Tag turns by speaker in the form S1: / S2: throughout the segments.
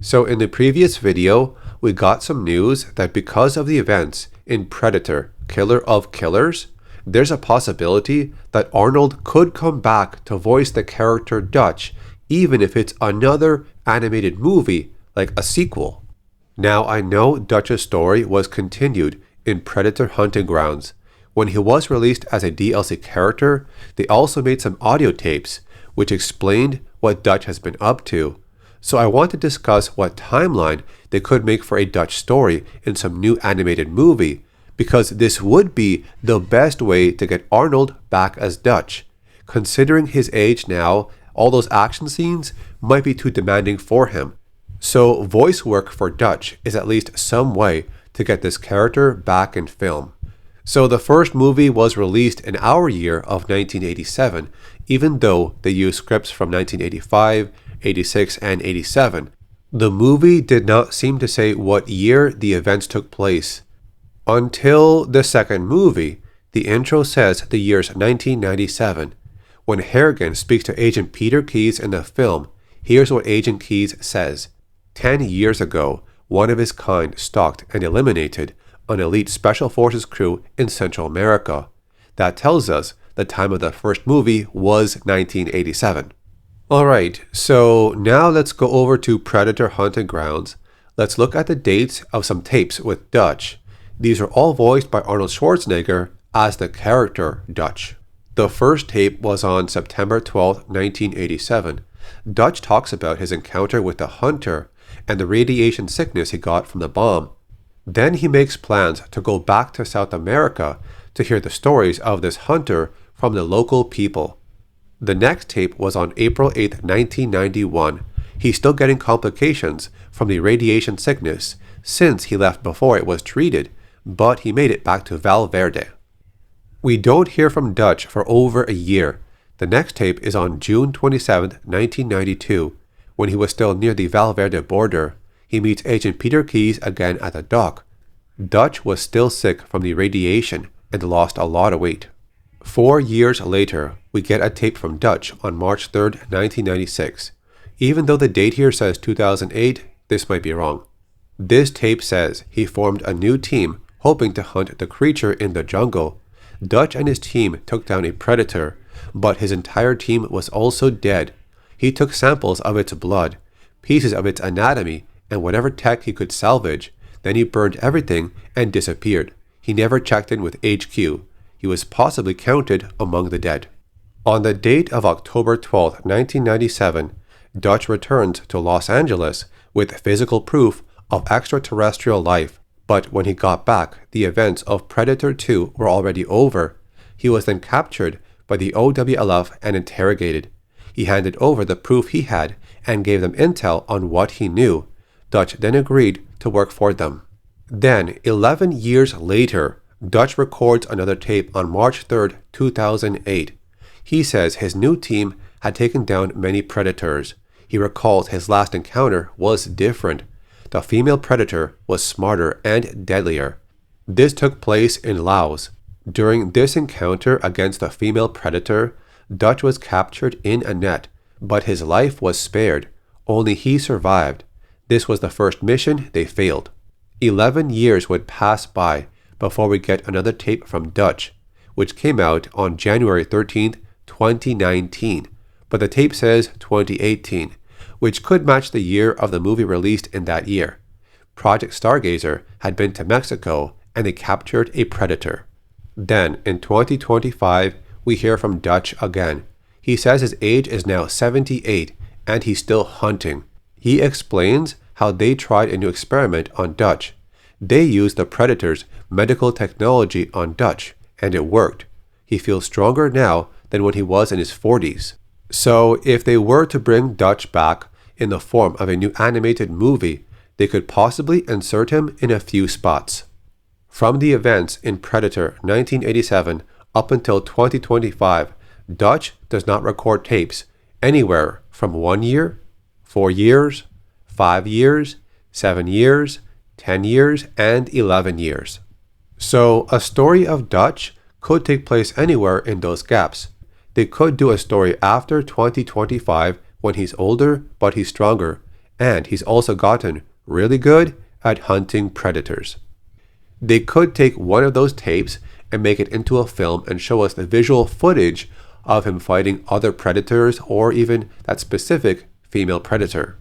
S1: So in the previous video, we got some news that because of the events in Predator, Killer of Killers, there's a possibility that Arnold could come back to voice the character Dutch, even if it's another animated movie, like a sequel. Now I know Dutch's story was continued in Predator Hunting Grounds. When he was released as a DLC character, they also made some audio tapes, which explained what Dutch has been up to. So I want to discuss what timeline they could make for a Dutch story in some new animated movie, because this would be the best way to get Arnold back as Dutch. Considering his age now, all those action scenes might be too demanding for him. So voice work for Dutch is at least some way to get this character back in film. So the first movie was released in our year of 1987, even though they used scripts from 1985, 86, and 87. The movie did not seem to say what year the events took place. Until the second movie, the intro says the year's 1997. When Harrigan speaks to Agent Peter Keyes in the film, here's what Agent Keyes says. 10 years ago, one of his kind stalked and eliminated an elite Special Forces crew in Central America. That tells us the time of the first movie was 1987. Alright, so now let's go over to Predator Hunting Grounds. Let's look at the dates of some tapes with Dutch. These are all voiced by Arnold Schwarzenegger as the character Dutch. The first tape was on September 12, 1987. Dutch talks about his encounter with the Hunter and the radiation sickness he got from the bomb. Then he makes plans to go back to South America to hear the stories of this Hunter from the local people. The next tape was on April 8, 1991. He's still getting complications from the radiation sickness since he left before it was treated, but he made it back to Valverde. We don't hear from Dutch for over a year. The next tape is on June 27, 1992. When he was still near the Valverde border, he meets Agent Peter Keyes again at the dock. Dutch was still sick from the radiation and lost a lot of weight. 4 years later, we get a tape from Dutch on March 3, 1996. Even though the date here says 2008, this might be wrong. This tape says he formed a new team hoping to hunt the creature in the jungle. Dutch and his team took down a predator, but his entire team was also dead. He took samples of its blood, pieces of its anatomy, and whatever tech he could salvage. Then he burned everything and disappeared. He never checked in with HQ. He was possibly counted among the dead. On the date of October 12, 1997, Dutch returns to Los Angeles with physical proof of extraterrestrial life. But when he got back, the events of Predator 2 were already over. He was then captured by the OWLF and interrogated. He handed over the proof he had and gave them intel on what he knew. Dutch then agreed to work for them. Then, 11 years later, Dutch records another tape on March 3, 2008. He says his new team had taken down many predators. He recalls his last encounter was different. The female predator was smarter and deadlier. This took place in Laos. During this encounter against the female predator, Dutch was captured in a net, but his life was spared. Only he survived. This was the first mission they failed. 11 years would pass by before we get another tape from Dutch, which came out on January 13, 2019, but the tape says 2018, which could match the year of the movie released in that year. Project Stargazer had been to Mexico and they captured a predator. Then, in 2025, we hear from Dutch again. He says his age is now 78 and he's still hunting. He explains how they tried a new experiment on Dutch. They used the predator's medical technology on Dutch, and it worked. He feels stronger now than when he was in his 40s. So if they were to bring Dutch back in the form of a new animated movie, they could possibly insert him in a few spots. From the events in Predator 1987 up until 2025, Dutch does not record tapes anywhere from 1 year, 4 years, 5 years, 7 years, 10 years, and 11 years. So a story of Dutch could take place anywhere in those gaps. They could do a story after 2025 when he's older but he's stronger, and he's also gotten really good at hunting predators. They could take one of those tapes and make it into a film and show us the visual footage of him fighting other predators or even that specific female predator.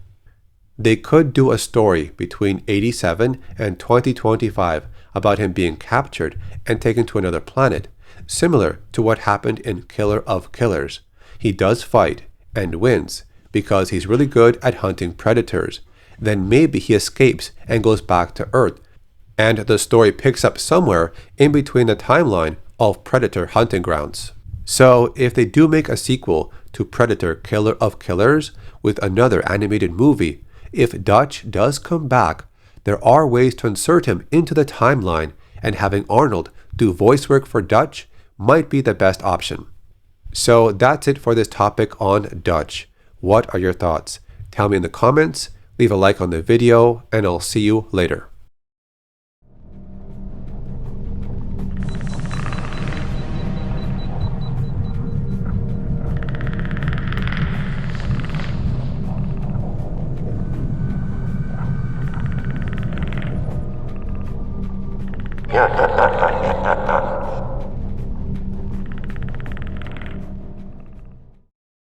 S1: They could do a story between 87 and 2025 about him being captured and taken to another planet, similar to what happened in Killer of Killers. He does fight and wins because he's really good at hunting predators. Then maybe he escapes and goes back to Earth, and the story picks up somewhere in between the timeline of Predator Hunting Grounds. So if they do make a sequel to Predator Killer of Killers with another animated movie, if Dutch does come back, there are ways to insert him into the timeline, and having Arnold do voice work for Dutch might be the best option. So that's it for this topic on Dutch. What are your thoughts? Tell me in the comments, leave a like on the video, and I'll see you later.
S2: Ha ha ha ha ha ha.